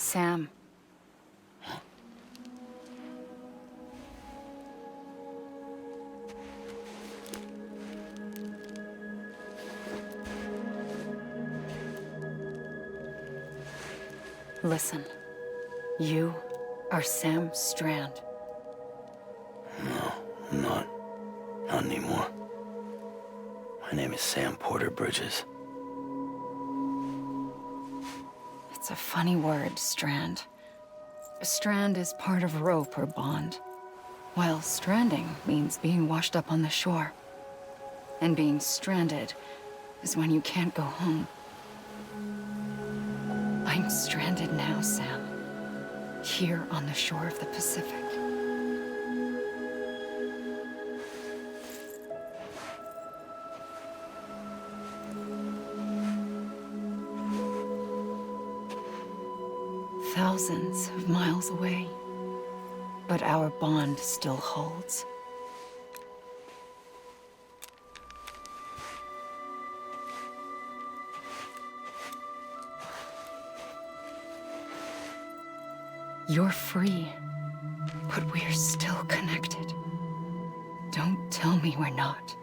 Sam. Listen, you are Sam Strand. No, I'm not. Not anymore. My name is Sam Porter Bridges. It's a funny word, Strand. Strand is part of rope or bond, while stranding means being washed up on the shore. And being stranded is when you can't go home. I'm stranded now, Sam. Here on the shore of the Pacific. Thousands of miles away, but our bond still holds. You're free, but we're still connected. Don't tell me we're not.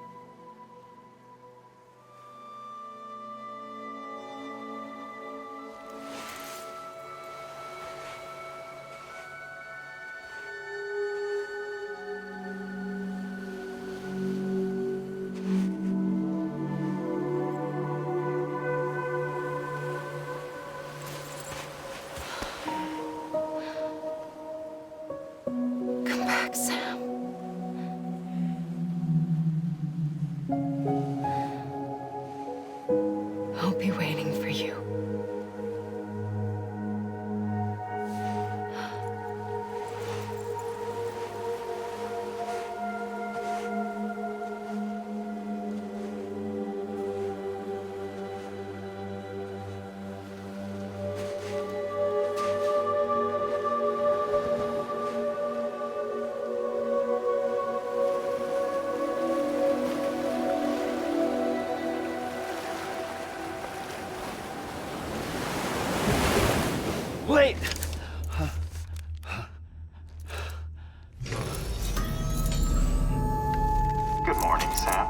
Come back, Sam. I'll be waiting for you. Wait! Good morning, Sam.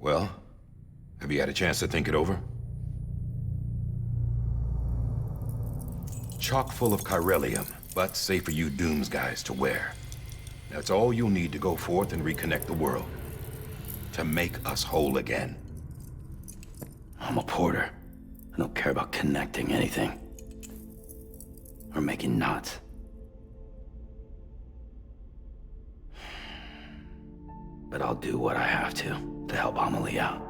Well, have you had a chance to think it over? Chock full of chiralium, but safe for you Dooms guys to wear. That's all you'll need to go forth and reconnect the world. To make us whole again. I'm a porter. I don't care about connecting anything. Or making knots. But I'll do what I have to help Amelie out.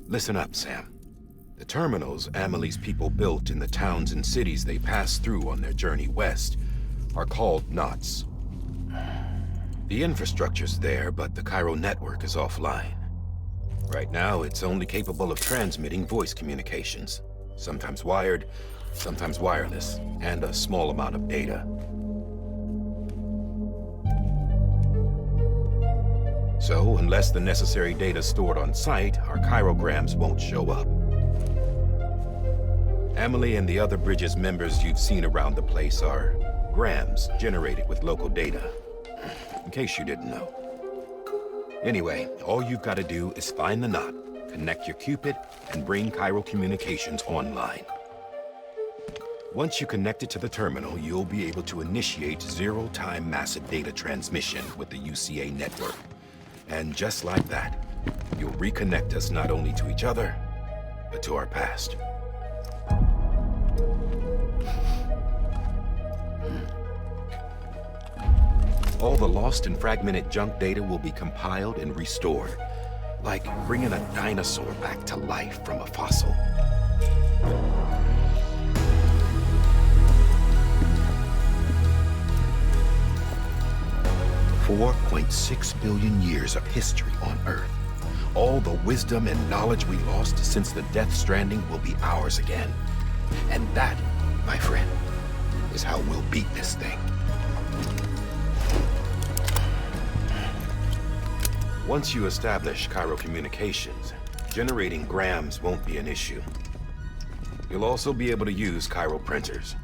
Listen up, Sam. The terminals Amelie's people built in the towns and cities they passed through on their journey west are called knots. The infrastructure's there, but the Cairo network is offline. Right now, it's only capable of transmitting voice communications. Sometimes wired, sometimes wireless, and a small amount of data. So, unless the necessary data's stored on site, our chirograms won't show up. Amelie and the other Bridges members you've seen around the place are grams generated with local data. In case you didn't know. Anyway, all you've got to do is find the knot, connect your Cupid, and bring Cairo communications online. Once you connect it to the terminal, you'll be able to initiate zero-time massive data transmission with the UCA network. And just like that, you'll reconnect us not only to each other, but to our past. All the lost and fragmented junk data will be compiled and restored, like bringing a dinosaur back to life from a fossil. 4.6 billion years of history on Earth. All the wisdom and knowledge we lost since the Death Stranding will be ours again. And that, my friend, is how we'll beat this thing. Once you establish Cairo communications, generating grams won't be an issue. You'll also be able to use Cairo printers.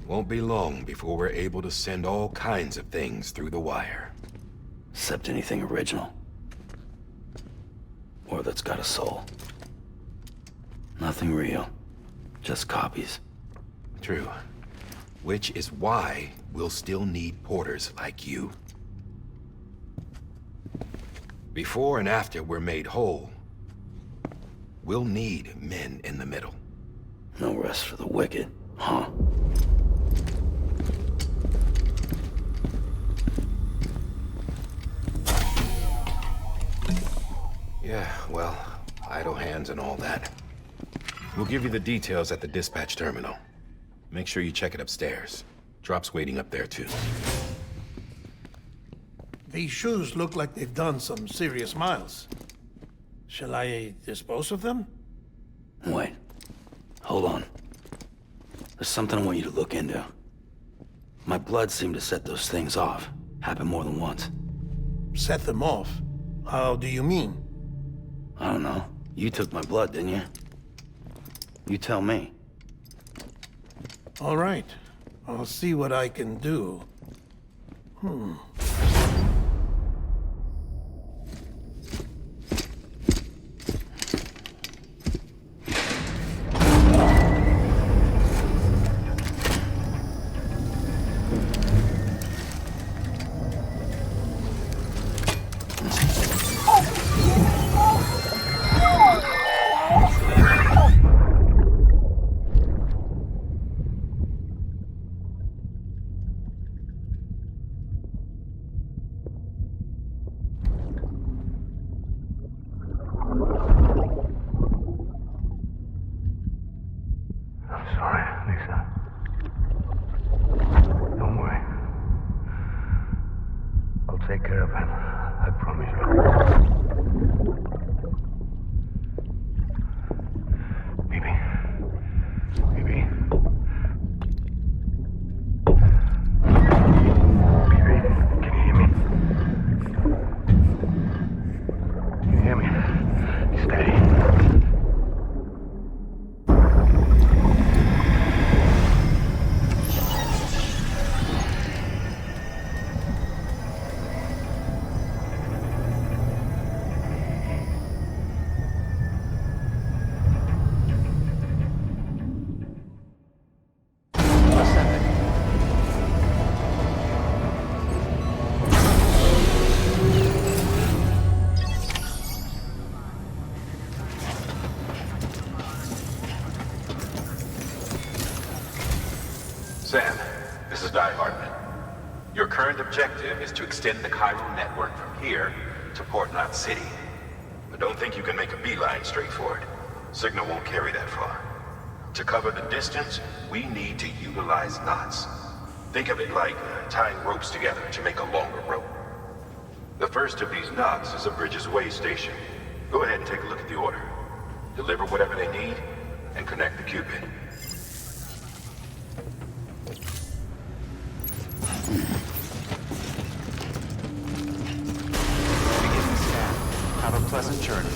Won't be long before we're able to send all kinds of things through the wire. Except anything original. Or that's got a soul. Nothing real. Just copies. True. Which is why we'll still need porters like you. Before and after we're made whole, we'll need men in the middle. No rest for the wicked, huh? Yeah, well, idle hands and all that. We'll give you the details at the dispatch terminal. Make sure you check it upstairs. Drop's waiting up there, too. These shoes look like they've done some serious miles. Shall I dispose of them? Wait. Hold on. There's something I want you to look into. My blood seemed to set those things off. Happened more than once. Set them off? How do you mean? I don't know. You took my blood, didn't you? You tell me. All right. I'll see what I can do. Take care of him. I promise you. Baby. Baby. Baby, can you hear me? Can you hear me? Steady. Sam, this is Di Hartman. Your current objective is to extend the Cairo network from here to Port Knot City. But don't think you can make a beeline straight for it. Signal won't carry that far. To cover the distance, we need to utilize knots. Think of it like tying ropes together to make a longer rope. The first of these knots is a Bridges Way station. Go ahead and take a look at the order. Deliver whatever they need, and connect the Cupid. Beginning scan. Have a pleasant journey.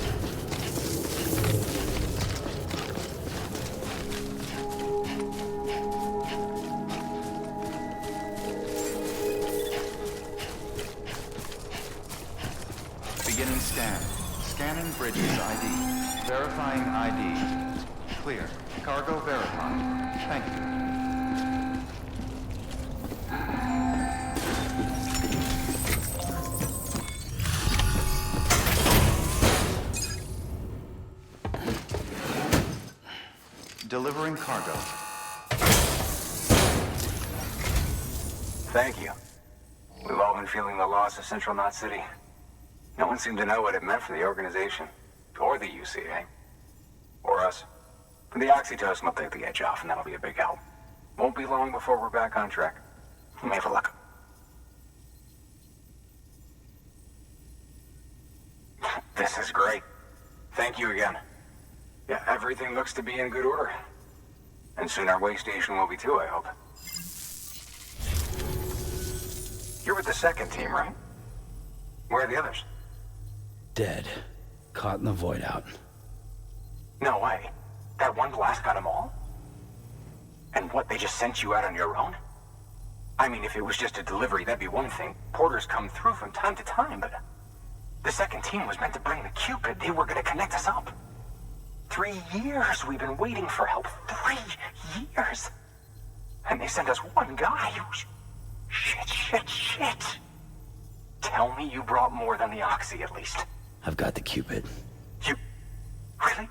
Beginning scan. Scanning Bridges ID. Verifying ID. Clear. Cargo verified. Thank you. Delivering cargo. Thank you. We've all been feeling the loss of Central Knot City. No one seemed to know what it meant for the organization, or the UCA, or us. The oxytocin will take the edge off, and that'll be a big help. Won't be long before we're back on track. You may have a luck. This is great. Thank you again. Yeah, everything looks to be in good order. And soon our way station will be too, I hope. You're with the second team, right? Where are the others? Dead. Caught in the void out. No way. That one blast got them all? And what, they just sent you out on your own? I mean, if it was just a delivery, that'd be one thing. Porters come through from time to time, but... The second team was meant to bring the Cupid. They were gonna connect us up. 3 years we've been waiting for help. 3 years! And they sent us one guy. Shit. Tell me you brought more than the Oxy, at least. I've got the Cupid. You... Really?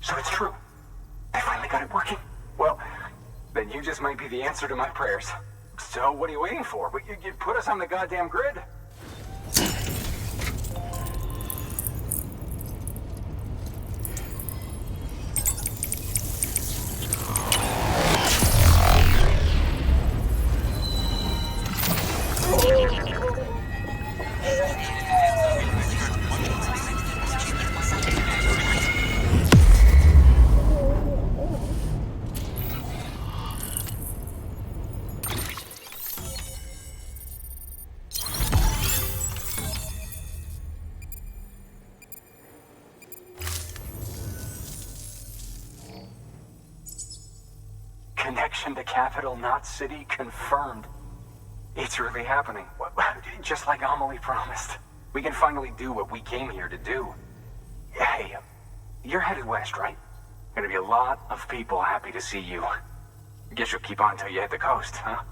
So it's true. They finally got it working. Well, then you just might be the answer to my prayers. So what are you waiting for? You put us on the goddamn grid. Connection to Capital Knot City confirmed. It's really happening. Just like Amelie promised. We can finally do what we came here to do. Hey, you're headed west, right? Gonna be a lot of people happy to see you. Guess you'll keep on till you hit the coast, huh?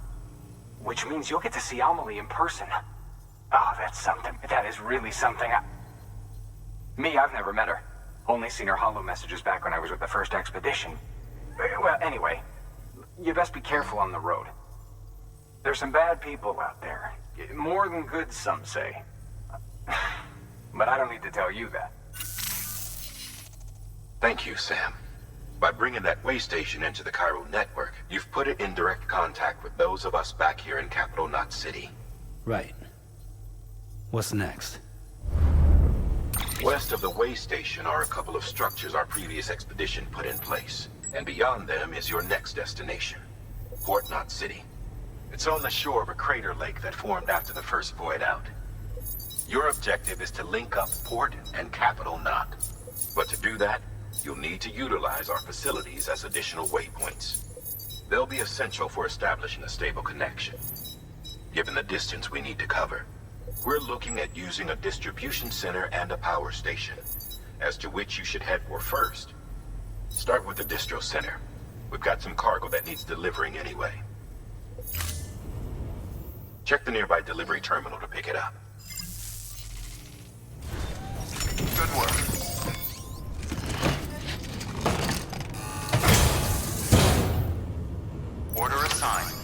Which means you'll get to see Amelie in person. Oh, that's something. That is really something. Me, I've never met her. Only seen her holo messages back when I was with the first expedition. Well, anyway, you best be careful on the road. There's some bad people out there. More than good, some say. But I don't need to tell you that. Thank you, Sam. By bringing that way station into the Cairo network, you've put it in direct contact with those of us back here in Capital Knot City. Right. What's next? West of the way station are a couple of structures our previous expedition put in place. And beyond them is your next destination, Port Knot City. It's on the shore of a crater lake that formed after the first void out. Your objective is to link up Port and Capital Knot. But to do that, you'll need to utilize our facilities as additional waypoints. They'll be essential for establishing a stable connection. Given the distance we need to cover, we're looking at using a distribution center and a power station, as to which you should head for first. Start with the distro center. We've got some cargo that needs delivering anyway. Check the nearby delivery terminal to pick it up. Good work. Order assigned.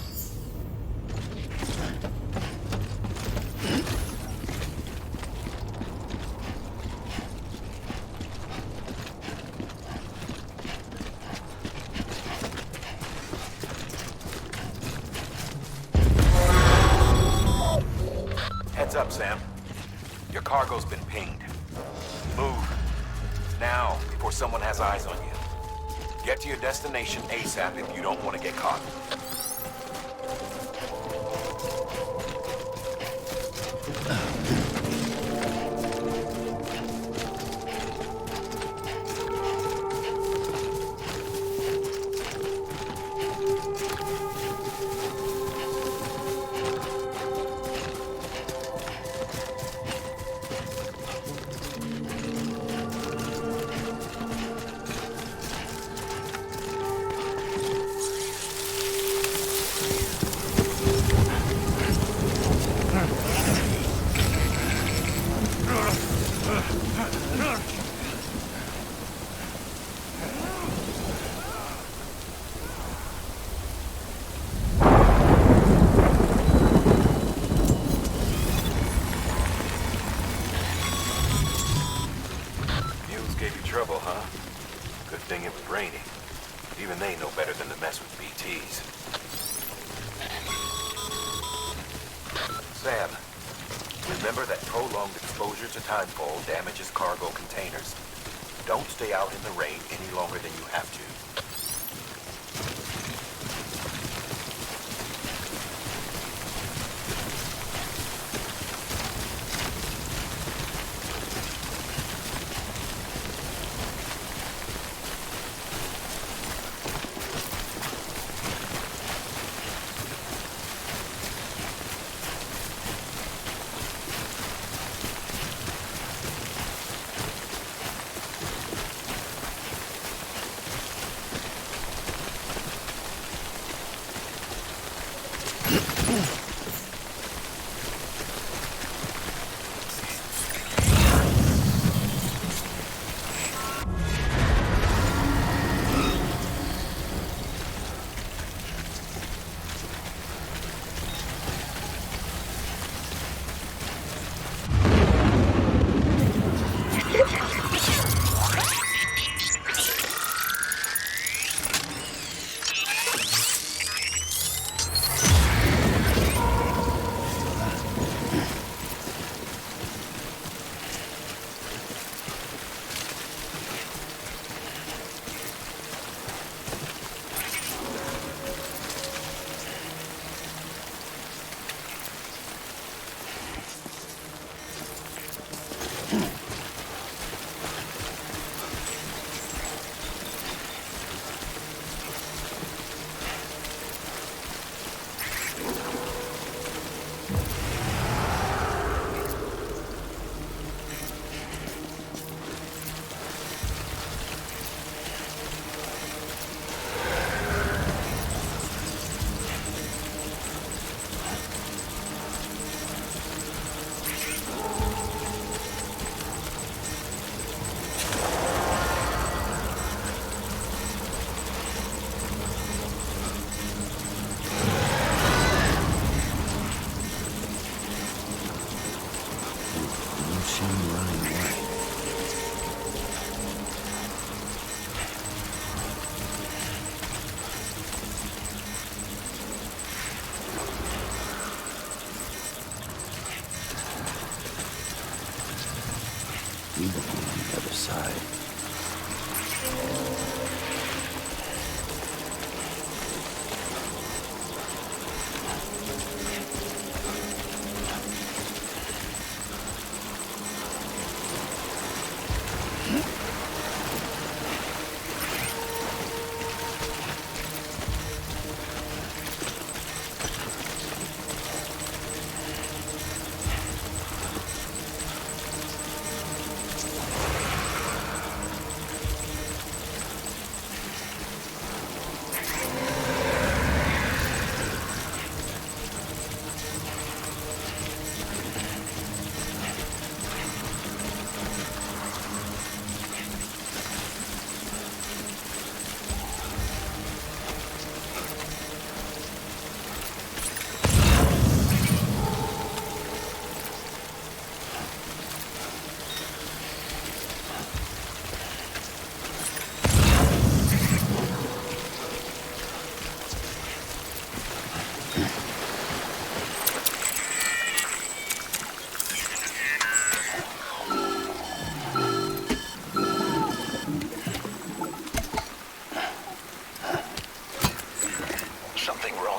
Heads up, Sam. Your cargo's been pinged. Move. Now, before someone has eyes on you. Get to your destination ASAP if you don't want to get caught. trouble, huh? Good thing it was raining. Even they know better than to mess with BTs. Sam, remember that prolonged exposure to timefall damages cargo containers. Don't stay out in the rain any longer than you have to. On the other side.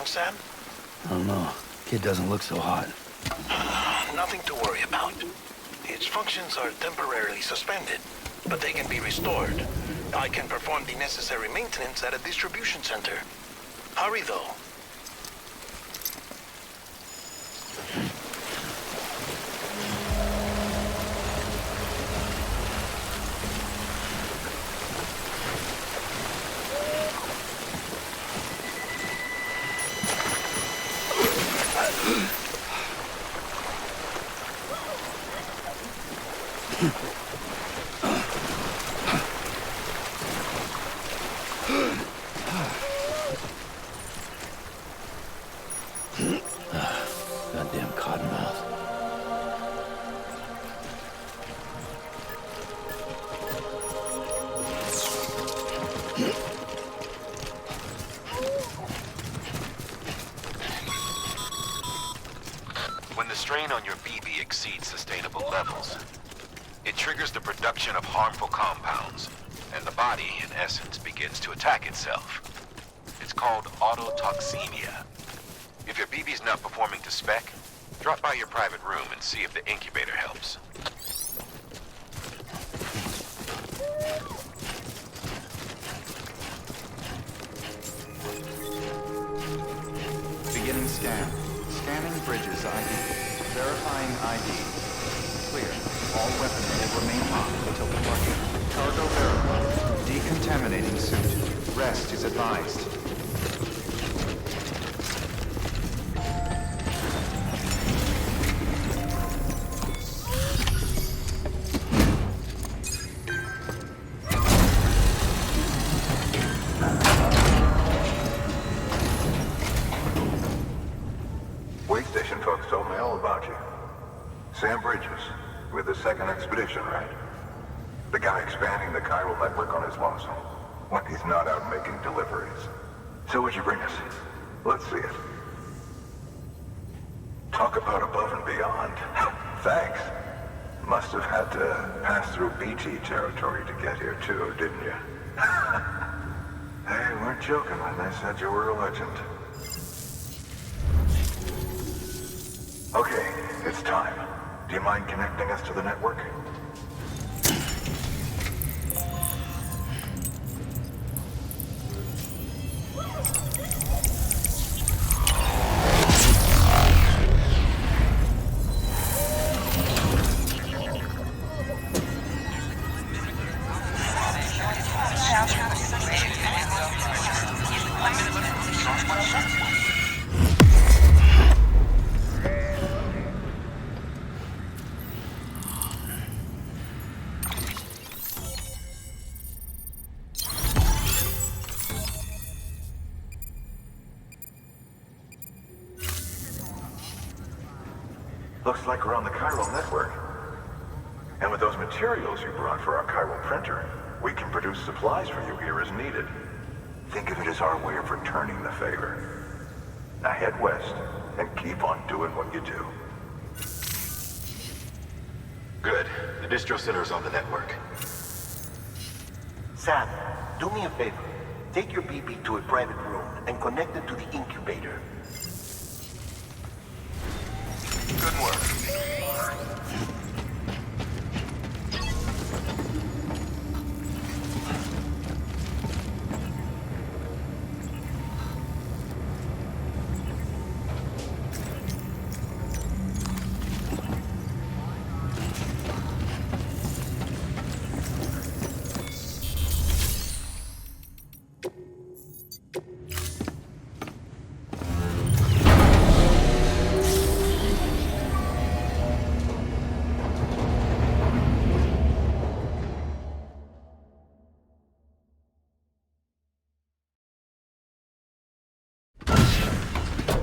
Sam? I don't know. Kid doesn't look so hot. Nothing to worry about. Its functions are temporarily suspended, but they can be restored. I can perform the necessary maintenance at a distribution center. Hurry, though. When the strain on your BB exceeds sustainable levels, it triggers the production of harmful compounds, and the body, in essence, begins to attack itself. It's called autotoxemia. If your BB's not performing to spec, drop by your private room and see if the incubator helps. Beginning scan. Scanning bridges ID. Verifying ID. Clear. All weapons will remain hot until departure. Cargo verified. Decontaminating suit. Rest is advised. Station folks told me all about you. Sam Bridges, with the second expedition, right? The guy expanding the chiral network on his lonesome, when he's not out making deliveries. So what'd you bring us? Let's see it. Talk about above and beyond. Thanks. Must have had to pass through BT territory to get here too, didn't you? They weren't joking when they said you were a legend. Okay, it's time. Do you mind connecting us to the network? Looks like we're on the chiral network. And with those materials you brought for our chiral printer, we can produce supplies for you here as needed. Think of it as our way of returning the favor. Now head west and keep on doing what you do. Good. The distro center is on the network. Sam, do me a favor. Take your BB to a private room and connect it to the incubator. Good work.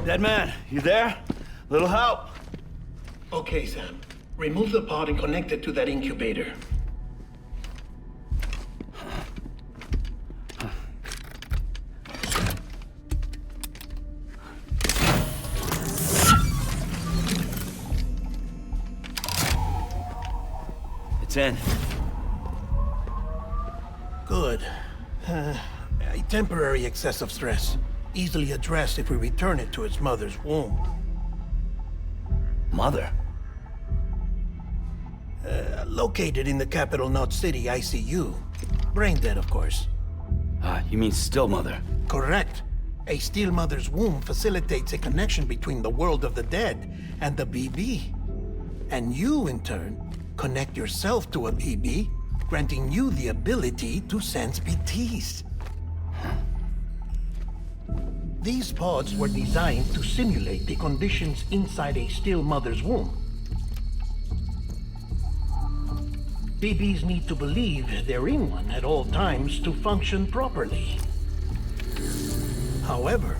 Dead man, you there? Little help? Okay, Sam. Remove the pod and connect it to that incubator. It's in. Good. A temporary excess of stress. Easily addressed if we return it to its mother's womb. Mother? Located in the capital Knot City ICU. Brain dead, of course. You mean still mother? Correct. A still mother's womb facilitates a connection between the world of the dead and the BB. And you, in turn, connect yourself to a BB, granting you the ability to sense BTs. These pods were designed to simulate the conditions inside a still mother's womb. BBs need to believe they're in one at all times to function properly. However,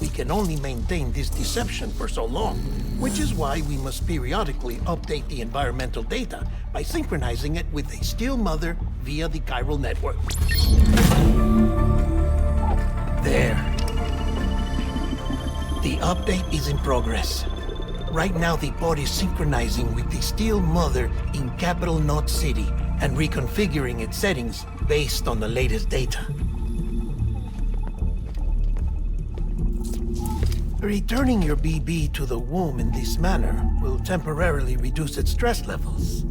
we can only maintain this deception for so long, which is why we must periodically update the environmental data by synchronizing it with a still mother via the chiral network. There. The update is in progress. Right now, the pod is synchronizing with the Steel Mother in Capital Knot City and reconfiguring its settings based on the latest data. Returning your BB to the womb in this manner will temporarily reduce its stress levels.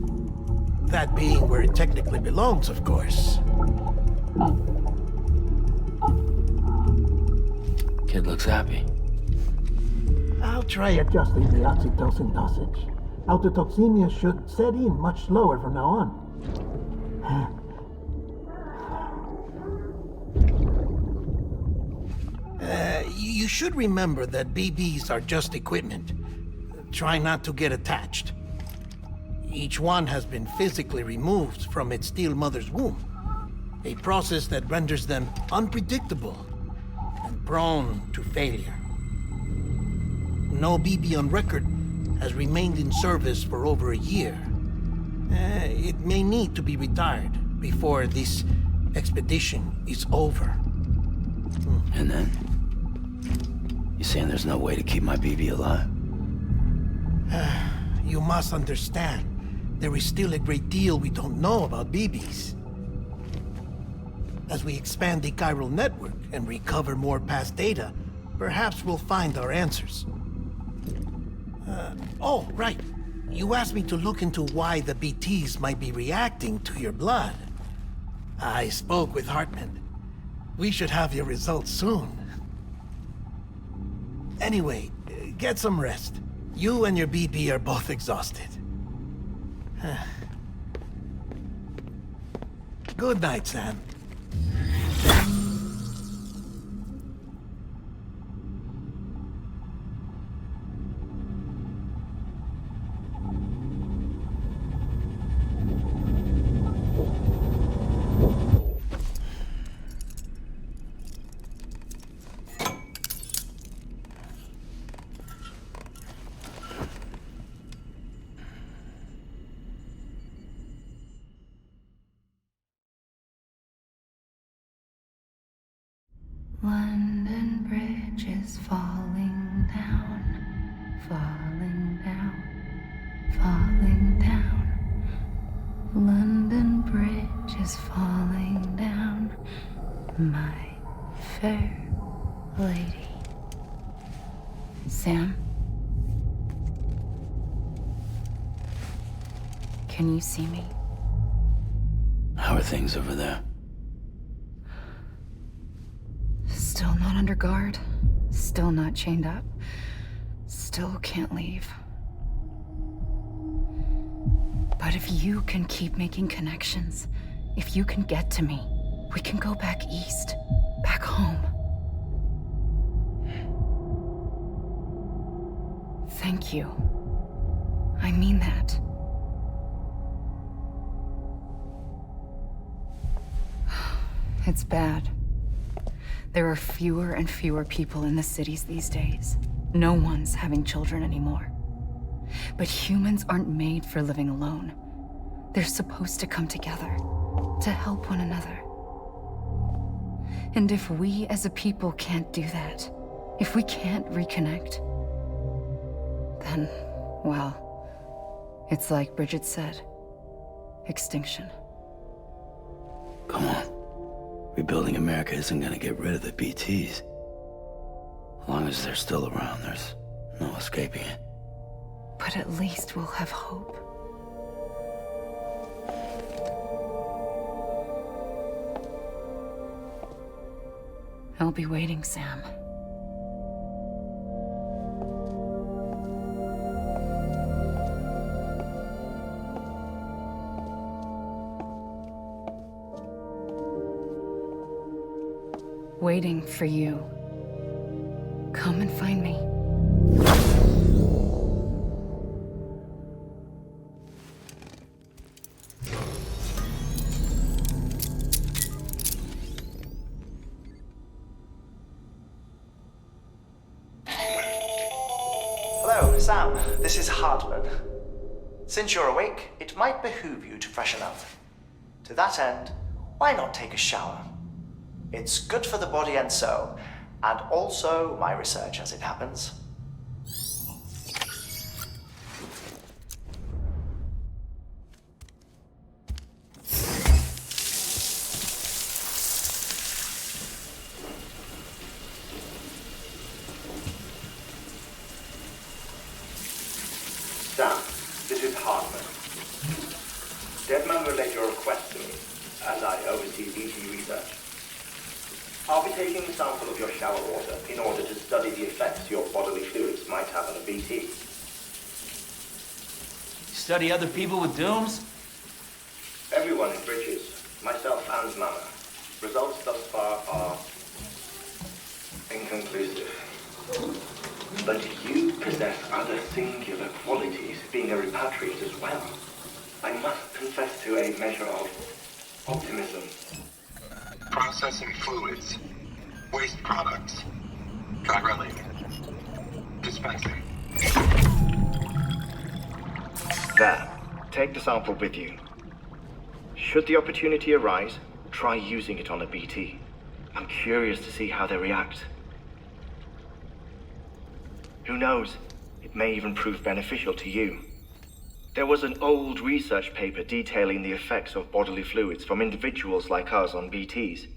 That being where it technically belongs, of course. Kid looks happy. I'll try adjusting the oxytocin dosage. Autotoxemia should set in much slower from now on. You should remember that BBs are just equipment. Try not to get attached. Each one has been physically removed from its Steel Mother's womb. A process that renders them unpredictable and prone to failure. No BB on record has remained in service for over a year. It may need to be retired before this expedition is over. And then? You saying there's no way to keep my BB alive? You must understand, there is still a great deal we don't know about BBs. As we expand the chiral network and recover more past data, perhaps we'll find our answers. Oh, right. You asked me to look into why the BTs might be reacting to your blood. I spoke with Hartman. We should have your results soon. Anyway, get some rest. You and your BB are both exhausted. Good night, Sam. London Bridge is falling down, falling down, falling down. London Bridge is falling down, my fair lady. Sam? Can you see me? How are things over there? Still not under guard. Still not chained up. Still can't leave. But if you can keep making connections, if you can get to me, we can go back east. Back home. Thank you. I mean that. It's bad. There are fewer and fewer people in the cities these days. No one's having children anymore. But humans aren't made for living alone. They're supposed to come together, to help one another. And if we as a people can't do that, if we can't reconnect, then, well, it's like Bridget said, extinction. Come on. Rebuilding America isn't gonna get rid of the BTs. As long as they're still around, there's no escaping it. But at least we'll have hope. I'll be waiting, Sam. Waiting for you. Come and find me. Hello, Sam. This is Hartman. Since you're awake, it might behoove you to freshen up. To that end, why not take a shower? It's good for the body and soul, and also my research as it happens. Sam, this is Hartman. Deadman relayed your request to me, as I oversee BT research. I'll be taking a sample of your shower water in order to study the effects your bodily fluids might have on a BT. Study other people with dooms? Everyone in Bridges, myself and Mama. Results thus far are inconclusive. But you possess other singular qualities, being a repatriate as well. I must confess to a measure of optimism. Processing fluids. Waste products. Chiralic. Dispensing. There. Take the sample with you. Should the opportunity arise, try using it on a BT. I'm curious to see how they react. Who knows? It may even prove beneficial to you. There was an old research paper detailing the effects of bodily fluids from individuals like us on BTs.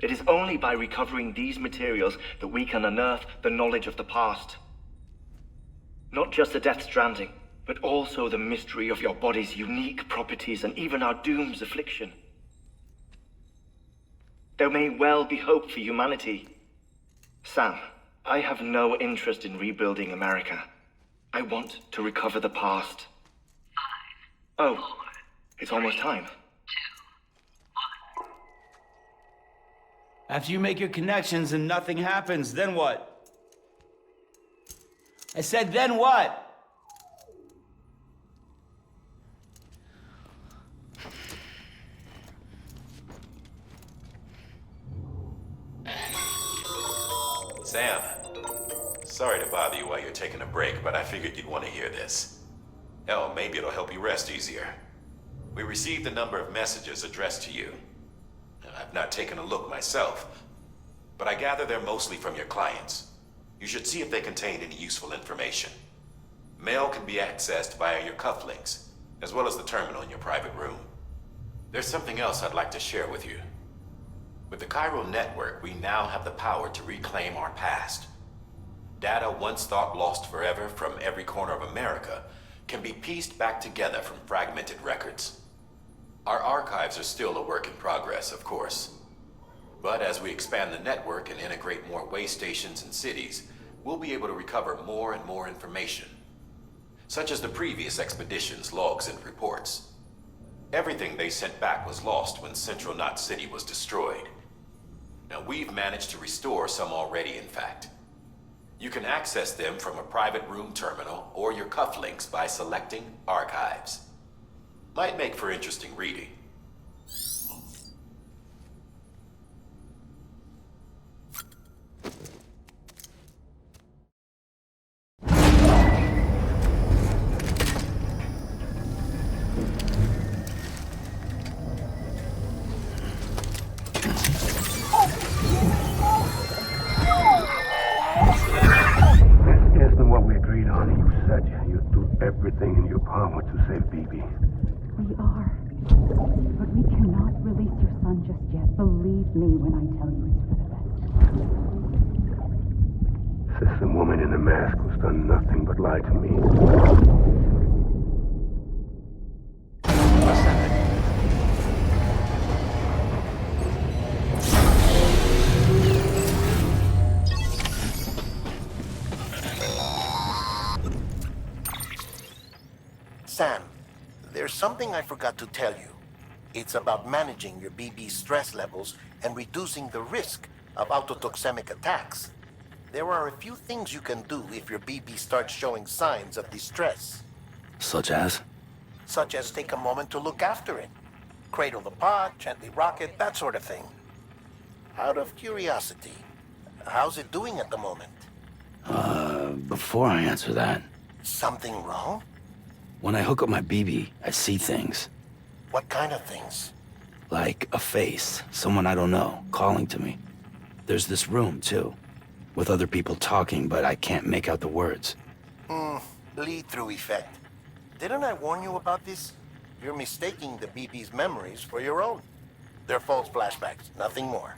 It is only by recovering these materials that we can unearth the knowledge of the past. Not just the Death Stranding, but also the mystery of your body's unique properties and even our doom's affliction. There may well be hope for humanity. Sam, I have no interest in rebuilding America. I want to recover the past. 5, 4, oh, it's almost time. 2, 1. After you make your connections and nothing happens, then what? I said, then what? Sam, sorry to bother you while you're taking a break, but I figured you'd want to hear this. Hell, maybe it'll help you rest easier. We received a number of messages addressed to you. I've not taken a look myself, but I gather they're mostly from your clients. You should see if they contain any useful information. Mail can be accessed via your cufflinks, as well as the terminal in your private room. There's something else I'd like to share with you. With the Chiral network, we now have the power to reclaim our past. Data once thought lost forever from every corner of America can be pieced back together from fragmented records. Our archives are still a work in progress, of course. But as we expand the network and integrate more way stations and cities, we'll be able to recover more and more information, such as the previous expedition's logs and reports. Everything they sent back was lost when Central Knot City was destroyed. Now, we've managed to restore some already, in fact. You can access them from a private room terminal or your cufflinks by selecting Archives. Might make for interesting reading. Everything in your power to save BB. We are. But we cannot release your son just yet. Believe me when I tell you it's for the best. Says the woman in the mask who's done nothing but lie to me. Sam, there's something I forgot to tell you. It's about managing your BB stress levels and reducing the risk of autotoxemic attacks. There are a few things you can do if your BB starts showing signs of distress. Such as? Such as take a moment to look after it. Cradle the pod, gently rock it, that sort of thing. Out of curiosity, how's it doing at the moment? Before I answer that... Something wrong? When I hook up my BB, I see things. What kind of things? Like a face, someone I don't know, calling to me. There's this room, too, with other people talking, but I can't make out the words. Lead-through effect. Didn't I warn you about this? You're mistaking the BB's memories for your own. They're false flashbacks, nothing more.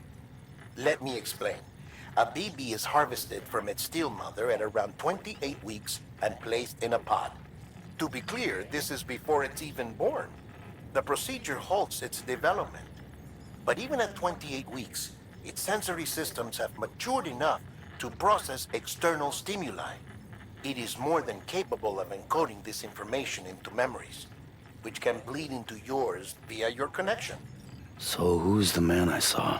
Let me explain. A BB is harvested from its steel mother at around 28 weeks and placed in a pod. To be clear, this is before it's even born. The procedure halts its development. But even at 28 weeks, its sensory systems have matured enough to process external stimuli. It is more than capable of encoding this information into memories, which can bleed into yours via your connection. So who's the man I saw?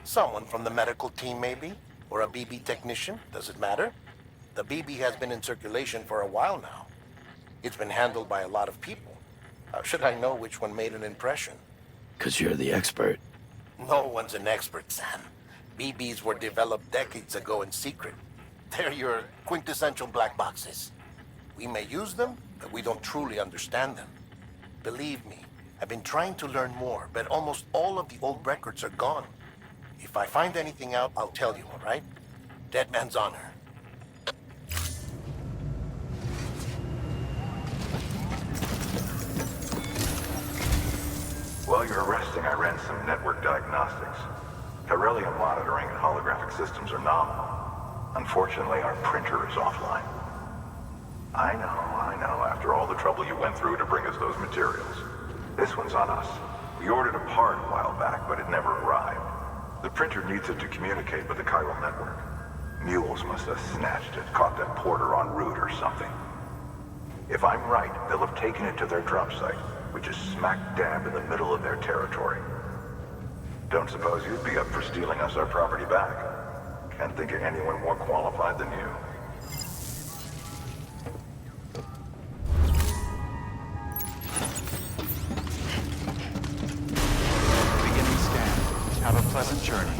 Someone from the medical team, maybe? Or a BB technician? Does it matter? The BB has been in circulation for a while now. It's been handled by a lot of people. How should I know which one made an impression? 'Cause you're the expert. No one's an expert, Sam. BBs were developed decades ago in secret. They're your quintessential black boxes. We may use them, but we don't truly understand them. Believe me, I've been trying to learn more, but almost all of the old records are gone. If I find anything out, I'll tell you, all right? Dead man's honor. While you're resting, I ran some network diagnostics. Beryllium monitoring and holographic systems are nominal. Unfortunately, our printer is offline. I know, after all the trouble you went through to bring us those materials. This one's on us. We ordered a part a while back, but it never arrived. The printer needs it to communicate with the chiral network. Mules must have snatched it, caught that porter en route or something. If I'm right, they'll have taken it to their drop site, which is smack dab in the middle of their territory. Don't suppose you'd be up for stealing us our property back? Can't think of anyone more qualified than you. Beginning scan. Have a pleasant journey.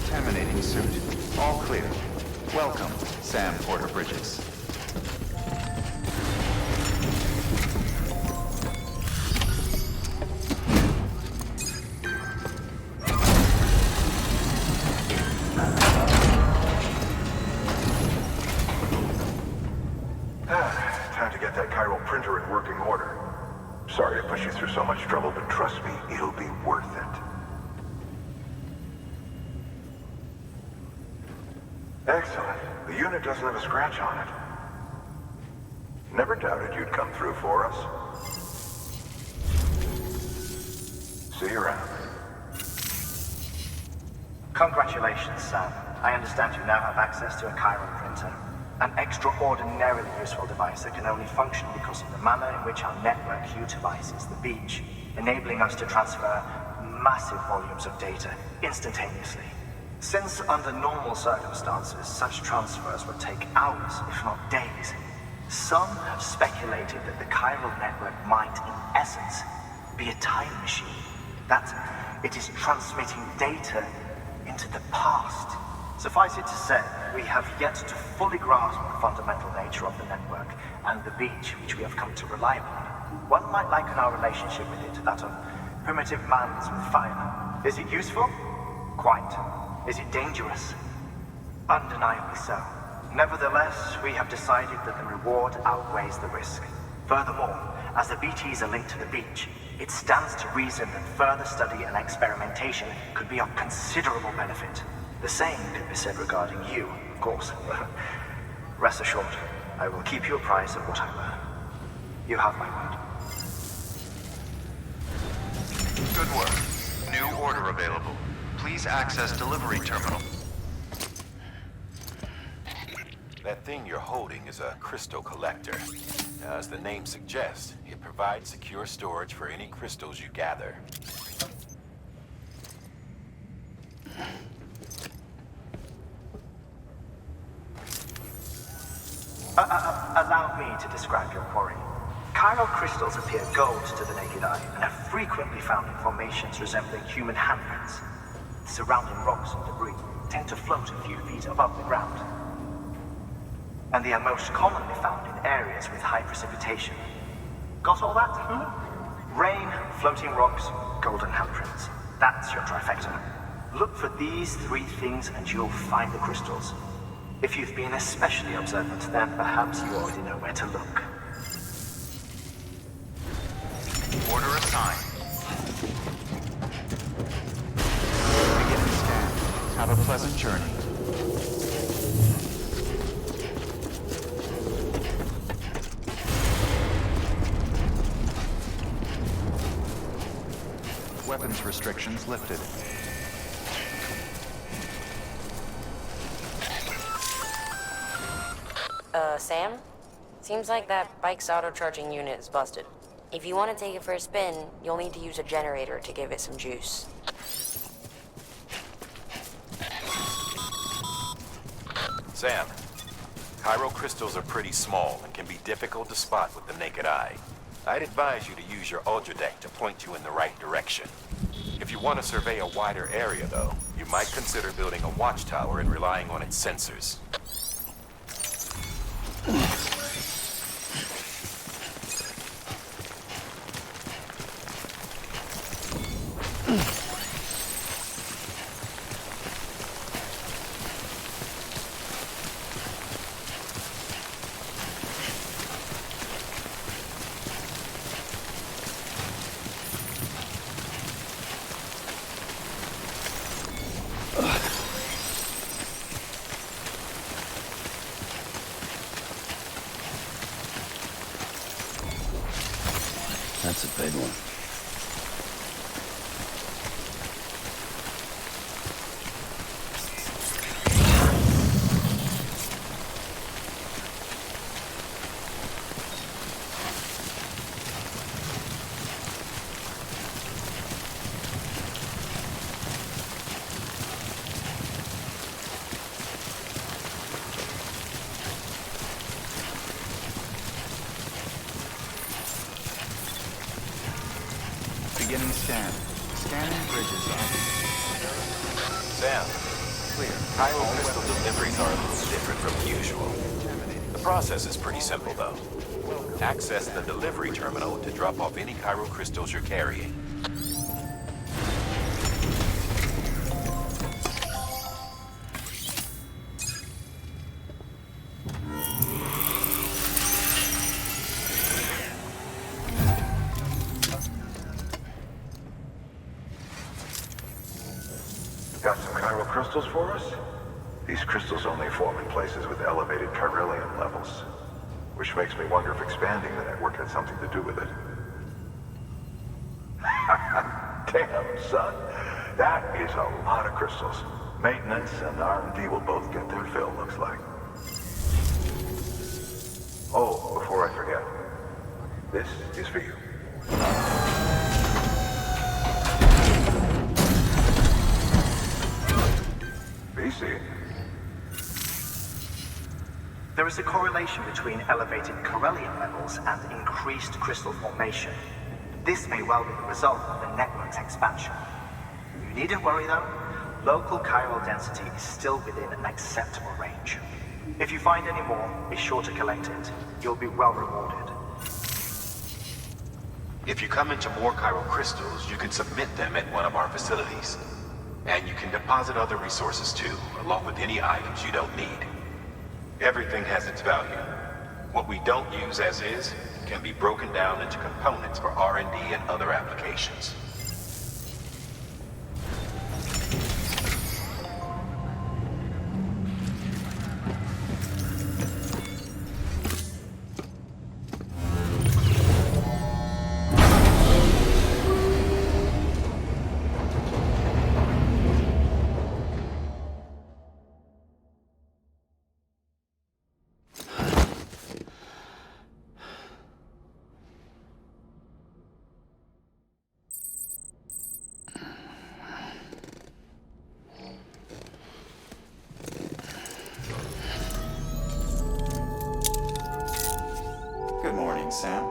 Contaminating suit. All clear. Welcome, Sam Porter Bridges. Excellent. The unit doesn't have a scratch on it. Never doubted you'd come through for us. See you around. Congratulations, Sam. I understand you now have access to a chiral printer. An extraordinarily useful device that can only function because of the manner in which our network utilizes the beach, enabling us to transfer massive volumes of data instantaneously. Since under normal circumstances, such transfers would take hours, if not days, some have speculated that the chiral network might, in essence, be a time machine. That it is transmitting data into the past. Suffice it to say, we have yet to fully grasp the fundamental nature of the network and the beach which we have come to rely upon. One might liken our relationship with it to that of primitive mans with fire. Is it useful? Quite. Is it dangerous? Undeniably so. Nevertheless, we have decided that the reward outweighs the risk. Furthermore, as the BTs are linked to the beach, it stands to reason that further study and experimentation could be of considerable benefit. The same could be said regarding you, of course. Rest assured, I will keep you apprised of what I learn. You have my word. Good work. New order available. Please access delivery terminal. That thing you're holding is a crystal collector. Now, as the name suggests, it provides secure storage for any crystals you gather. Allow me to describe your quarry. Chiral crystals appear gold to the naked eye and are frequently found in formations resembling human handprints. Surrounding rocks and debris tend to float a few feet above the ground. And they are most commonly found in areas with high precipitation. Got all that? Rain, floating rocks, golden handprints. That's your trifecta. Look for these three things and you'll find the crystals. If you've been especially observant, then perhaps you already know where to look. Order assigned. Beginning scan. Have a pleasant journey. Weapons restrictions lifted. Sam? Seems like that bike's auto-charging unit is busted. If you want to take it for a spin, you'll need to use a generator to give it some juice. Sam, chiral crystals are pretty small and can be difficult to spot with the naked eye. I'd advise you to use your ultra deck to point you in the right direction. If you want to survey a wider area, though, you might consider building a watchtower and relying on its sensors. That's a big one. Beginning scan. Scanning bridges Sam, clear. Chiral crystal deliveries are a little different from usual. The process is pretty simple, though. Access the delivery terminal to drop off any chiral crystals you're carrying. Got some chiral crystals for us? These crystals only form in places with elevated chiralium levels, which makes me wonder if expanding the network had something to do with it. Damn, son. That is a lot of crystals. Maintenance and R&D will both get their fill, looks like. Oh, before I forget, this is for you. BC. There is a correlation between elevated chiralium levels and increased crystal formation. This may well be the result of the network's expansion. You needn't worry though. Local chiral density is still within an acceptable range. If you find any more, be sure to collect it. You'll be well rewarded. If you come into more chiral crystals, you can submit them at one of our facilities. And you can deposit other resources too, along with any items you don't need. Everything has its value. What we don't use as is can be broken down into components for R&D and other applications. Good morning, Sam.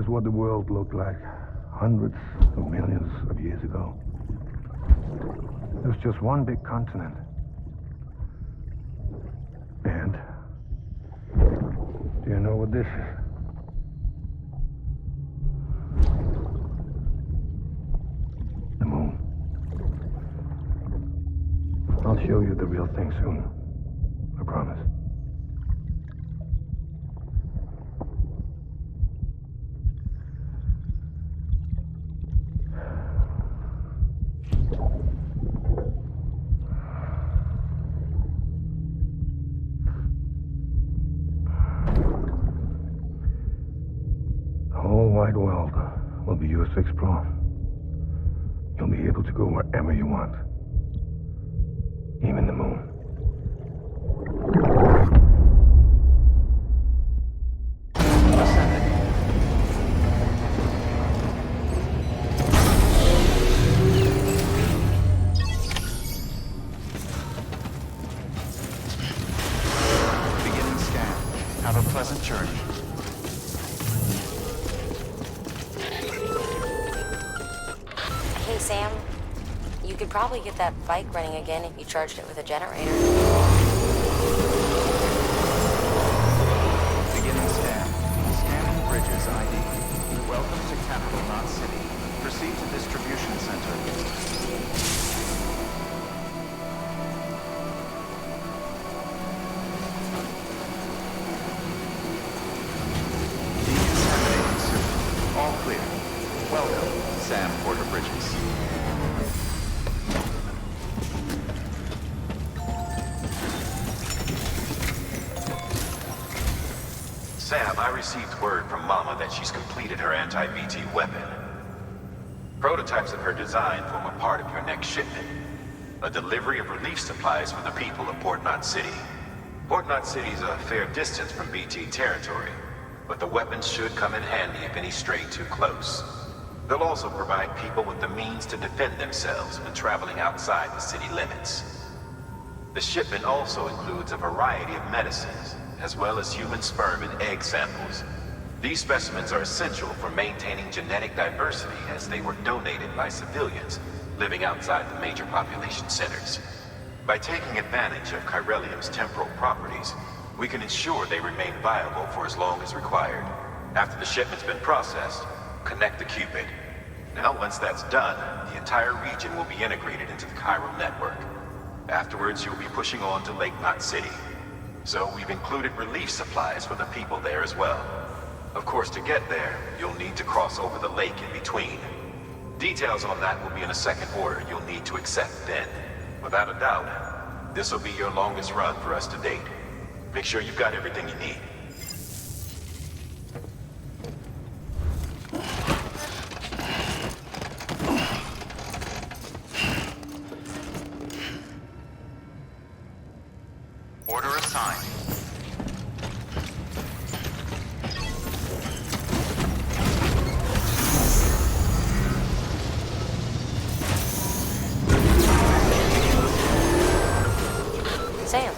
What the world looked like hundreds of millions of years ago. It was just one big continent. And do you know what this is? The moon. I'll show you the real thing soon. I promise. The whole wide world will be yours to explore. You'll be able to go wherever you want. Even the moon. Beginning scan. Have a pleasant journey. Hey, Sam. You could probably get that bike running again if you charged it with a generator. Beginning scan. Scanning Bridges ID. Welcome to Capital Knot City. Proceed to distribution center. Decontaminating suit. All clear. Welcome, Sam Porter Bridges. Sam, I received word from Mama that she's completed her anti-BT weapon. Prototypes of her design form a part of your next shipment. A delivery of relief supplies for the people of Port Knot City. Port Knot City is a fair distance from BT territory, but the weapons should come in handy if any stray too close. They'll also provide people with the means to defend themselves when traveling outside the city limits. The shipment also includes a variety of medicines, as well as human sperm and egg samples. These specimens are essential for maintaining genetic diversity as they were donated by civilians living outside the major population centers. By taking advantage of chiralium's temporal properties, we can ensure they remain viable for as long as required. After the shipment's been processed, connect the Cupid. Now, once that's done, the entire region will be integrated into the chiral network. Afterwards, you'll be pushing on to Lake Knot City. So we've included relief supplies for the people there as well. Of course, to get there, you'll need to cross over the lake in between. Details on that will be in a second order you'll need to accept then. Without a doubt, this will be your longest run for us to date. Make sure you've got everything you need. Order assigned. Sam,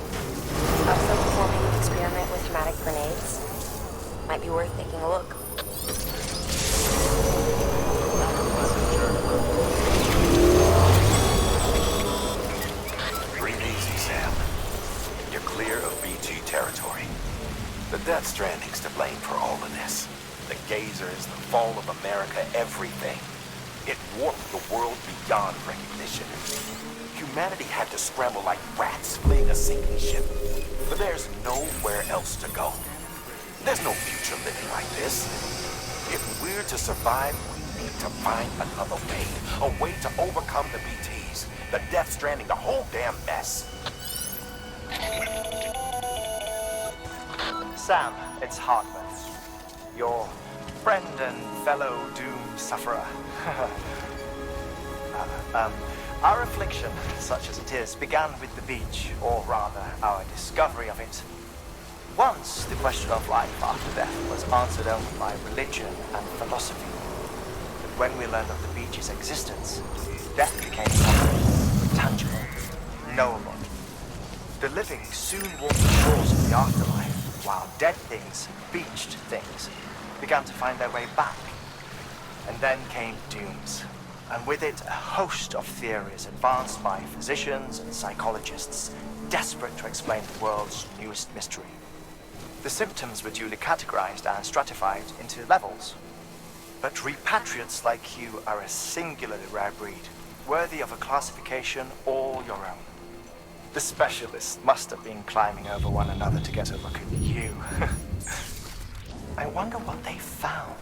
up for performing an experiment with hematic grenades? Might be worth taking a look. Breathe easy, Sam. You're clear of BT territory. The Death Stranding's to blame for all of this. The gazers, the fall of America, everything. It warped the world beyond recognition. Humanity had to scramble like rats fleeing a sinking ship. But there's nowhere else to go. There's no future living like this. If we're to survive, we need to find another way. A way to overcome the BTs, the Death Stranding, the whole damn mess. Sam, it's Hartman. Your friend and fellow doom sufferer. Our affliction, such as it is, began with the beach, or rather, our discovery of it. Once, the question of life after death was answered only by religion and philosophy. But when we learned of the beach's existence, death became something tangible, knowable. The living soon walked the shores of the afterlife, while dead things, beached things, began to find their way back. And then came dooms, and with it a host of theories advanced by physicians and psychologists, desperate to explain the world's newest mystery. The symptoms were duly categorized and stratified into levels. But repatriates like you are a singularly rare breed, worthy of a classification all your own. The specialists must have been climbing over one another to get a look at you. I wonder what they found.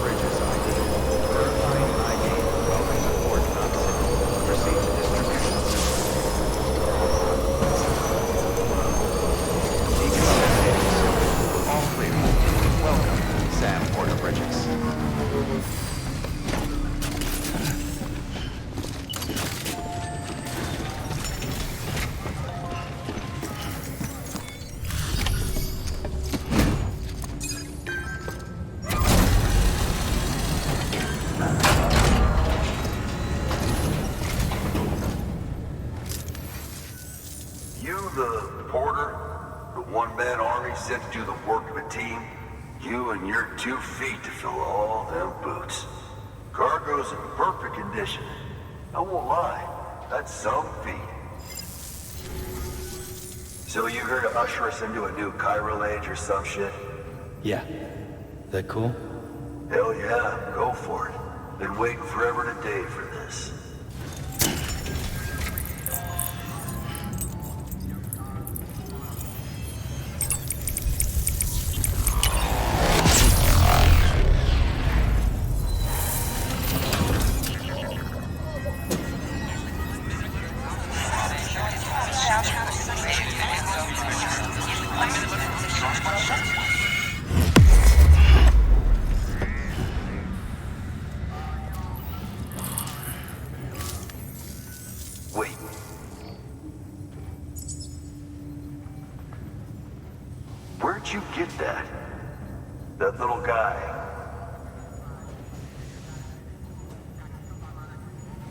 Bridges ID. Verifying ID. Welcome to Fort Knot City. Proceed to distribution center. Decontaminating suit. All clear. Welcome, Sam Porter Bridges. Sent to do the work of a team, you and your 2 feet to fill all them boots. Cargo's in perfect condition. I won't lie, that's some feat. So you here to usher us into a new chiral age or some shit? Yeah. That cool? Hell yeah, go for it. Been waiting forever and a day for this. Where'd you get that? That little guy?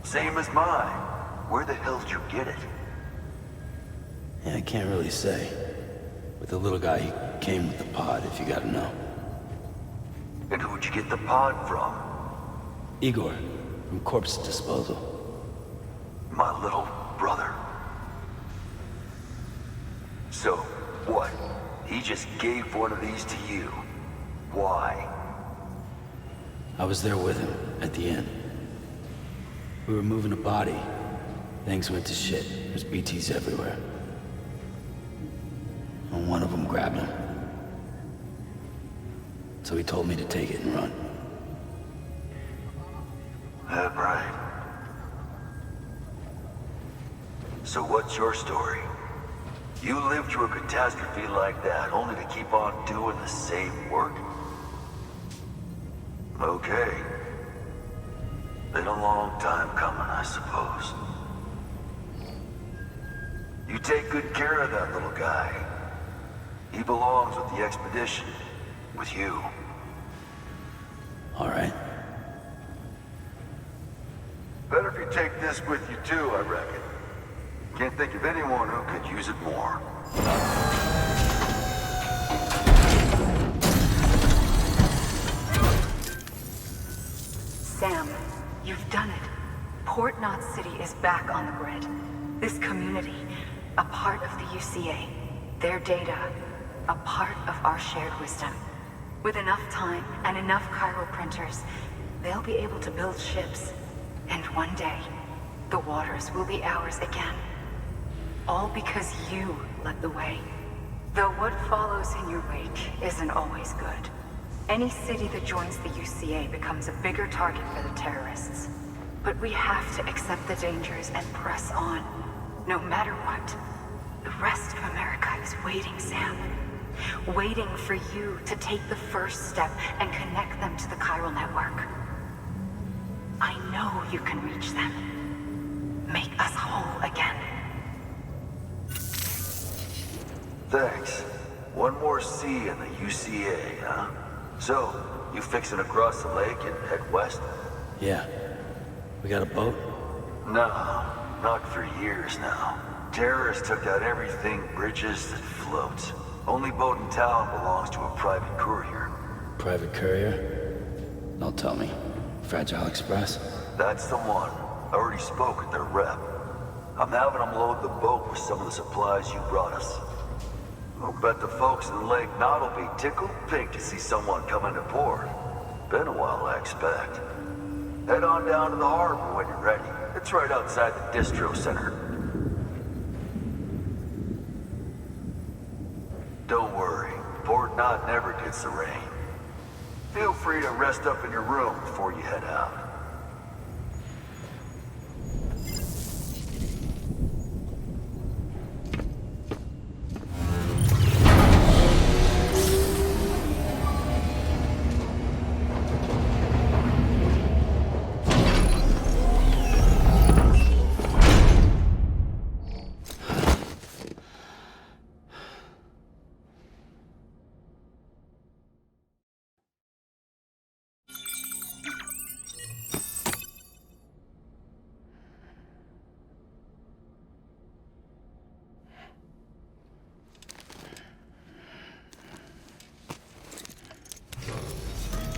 Same as mine. Where the hell did you get it? Yeah, I can't really say. With the little guy, he came with the pod, if you gotta know. And who'd you get the pod from? Igor, from Corpse Disposal. My little brother. So, what? He just gave one of these to you. Why? I was there with him, at the end. We were moving a body. Things went to shit. There's BTs everywhere. And one of them grabbed him. So he told me to take it and run. That right. So what's your story? You lived through a catastrophe like that, only to keep on doing the same work? Okay. Been a long time coming, I suppose. You take good care of that little guy. He belongs with the expedition. With you. All right. Better if you take this with you too, I reckon. Can't think of anyone who could use it more. Sam, you've done it. Port Knot City is back on the grid. This community, a part of the UCA. Their data, a part of our shared wisdom. With enough time and enough chiral printers, they'll be able to build ships. And one day, the waters will be ours again. All because you led the way. Though what follows in your wake isn't always good. Any city that joins the UCA becomes a bigger target for the terrorists. But we have to accept the dangers and press on, no matter what. The rest of America is waiting, Sam. Waiting for you to take the first step and connect them to the chiral network. I know you can reach them. Make us whole again. Thanks. One more C in the UCA, huh? So, you fixing to cross the lake and head west? Yeah. We got a boat? No, not for years now. Terrorists took out everything bridges that floats. Only boat in town belongs to a private courier. Private courier? Don't tell me. Fragile Express? That's the one. I already spoke with their rep. I'm having them load the boat with some of the supplies you brought us. I'll bet the folks in Lake Knot will be tickled pink to see someone come into port. Been a while, I expect. Head on down to the harbor when you're ready. It's right outside the distro center. Don't worry, Port Knot never gets the rain. Feel free to rest up in your room before you head out.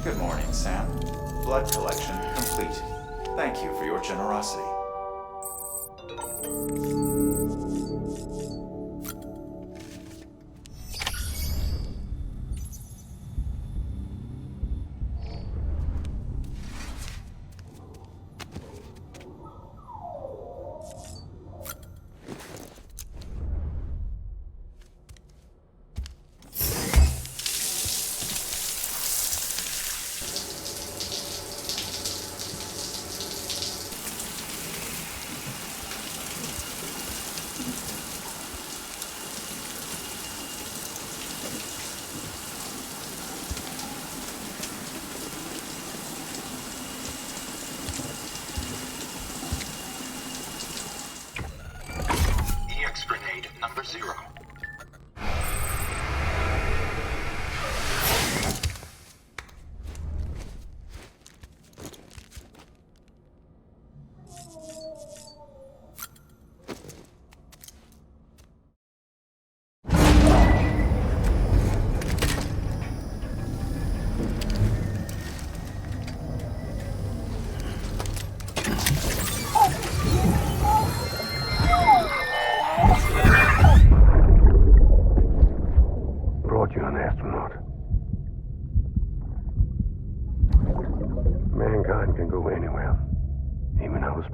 Good morning, Sam. Blood collection complete. Thank you for your generosity. Grenade number 0.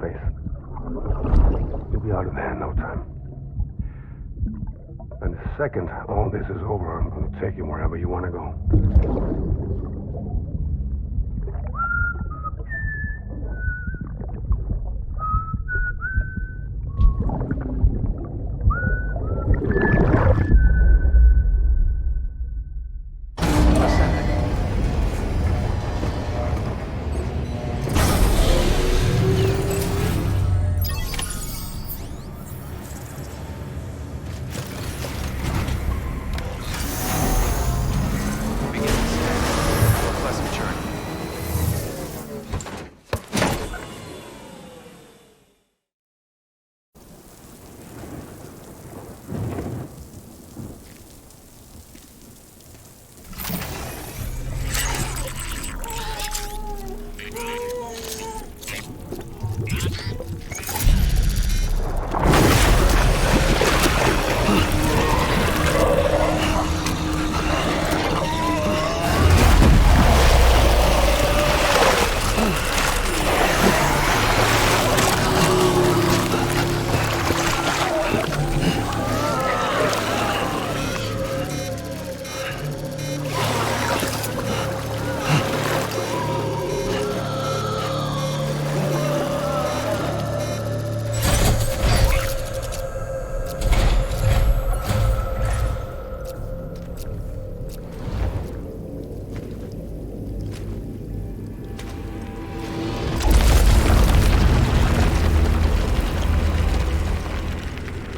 space. You'll be out of there in no time. And the second all this is over, I'm going to take you wherever you want to go.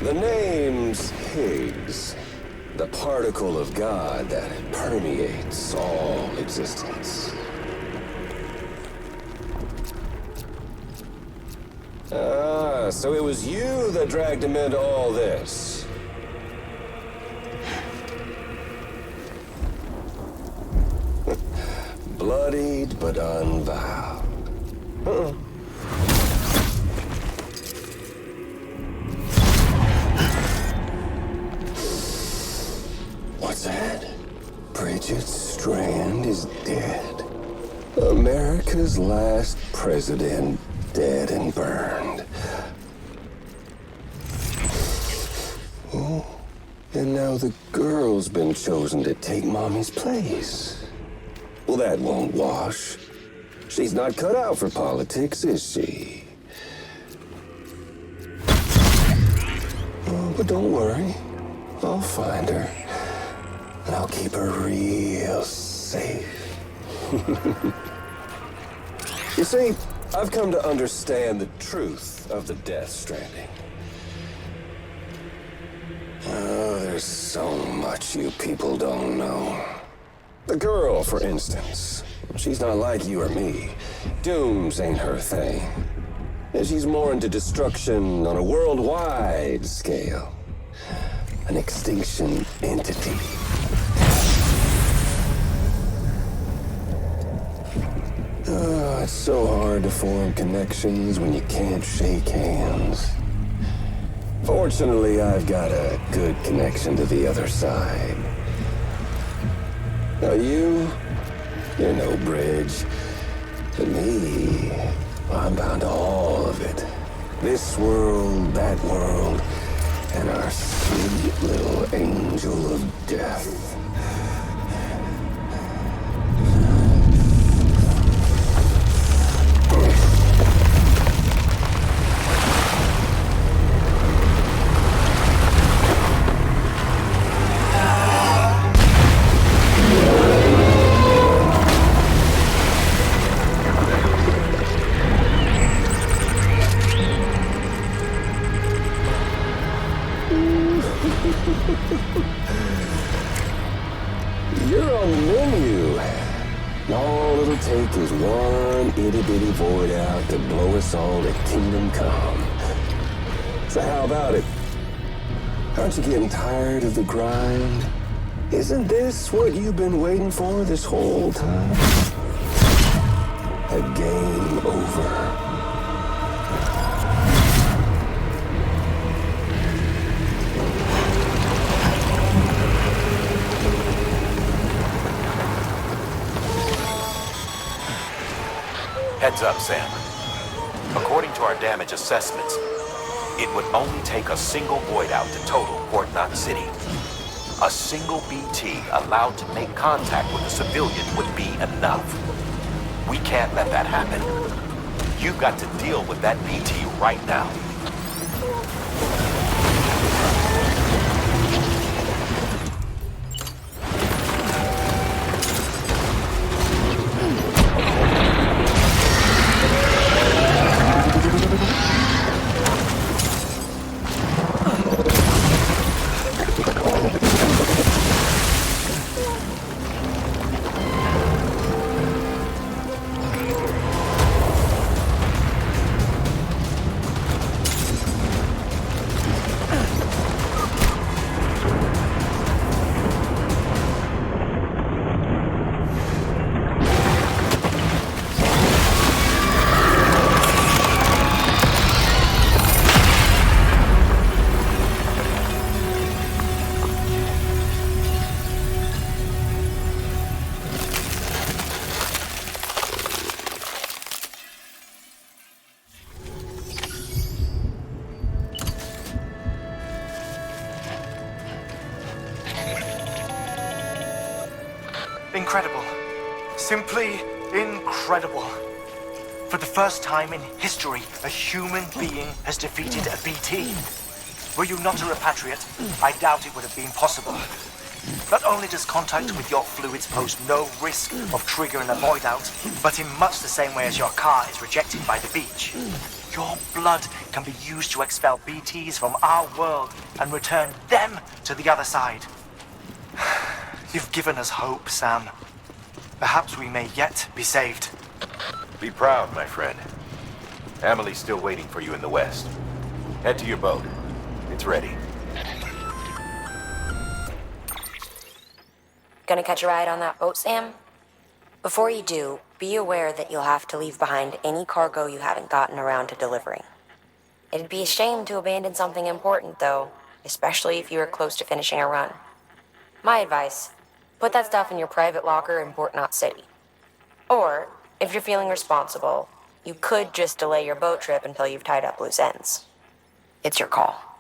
The name's Higgs, the particle of God that permeates all existence. Ah, so it was you that dragged him into all this. Bloodied but unvowed. What's that? Bridget Strand is dead. America's last president dead and burned. Oh, and now the girl's been chosen to take Mommy's place. Well, that won't wash. She's not cut out for politics, is she? Oh, but don't worry. I'll find her. And I'll keep her real safe. You see, I've come to understand the truth of the Death Stranding. Oh, there's so much you people don't know. The girl, for instance, she's not like you or me. Dooms ain't her thing. And she's more into destruction on a worldwide scale. An extinction entity. Oh, it's so hard to form connections when you can't shake hands. Fortunately, I've got a good connection to the other side. Now you're no bridge. But me, I'm bound to all of it. This world, that world, and our sweet little angel of death. You're on the menu. All it'll take is one itty-bitty void out to blow us all to kingdom come. So how about it? Aren't you getting tired of the grind? Isn't this what you've been waiting for this whole time? A game over. Heads up, Sam. According to to our damage assessments, it would only take a single void out to total Port Knot City. A single BT allowed to make contact with a civilian would be enough. We can't let that happen. You've got to deal with that BT right now. Incredible. Simply incredible. For the first time in history, a human being has defeated a BT. Were you not a repatriate, I doubt it would have been possible. Not only does contact with your fluids pose no risk of triggering a void out, but in much the same way as your car is rejected by the beach. Your blood can be used to expel BTs from our world and return them to the other side. You've given us hope, Sam. Perhaps we may yet be saved. Be proud, my friend. Amelie's still waiting for you in the west. Head to your boat. It's ready. Gonna catch a ride on that boat, Sam? Before you do, be aware that you'll have to leave behind any cargo you haven't gotten around to delivering. It'd be a shame to abandon something important, though, especially if you are close to finishing a run. My advice, put that stuff in your private locker in Port Knot City. Or, if you're feeling responsible, you could just delay your boat trip until you've tied up loose ends. It's your call.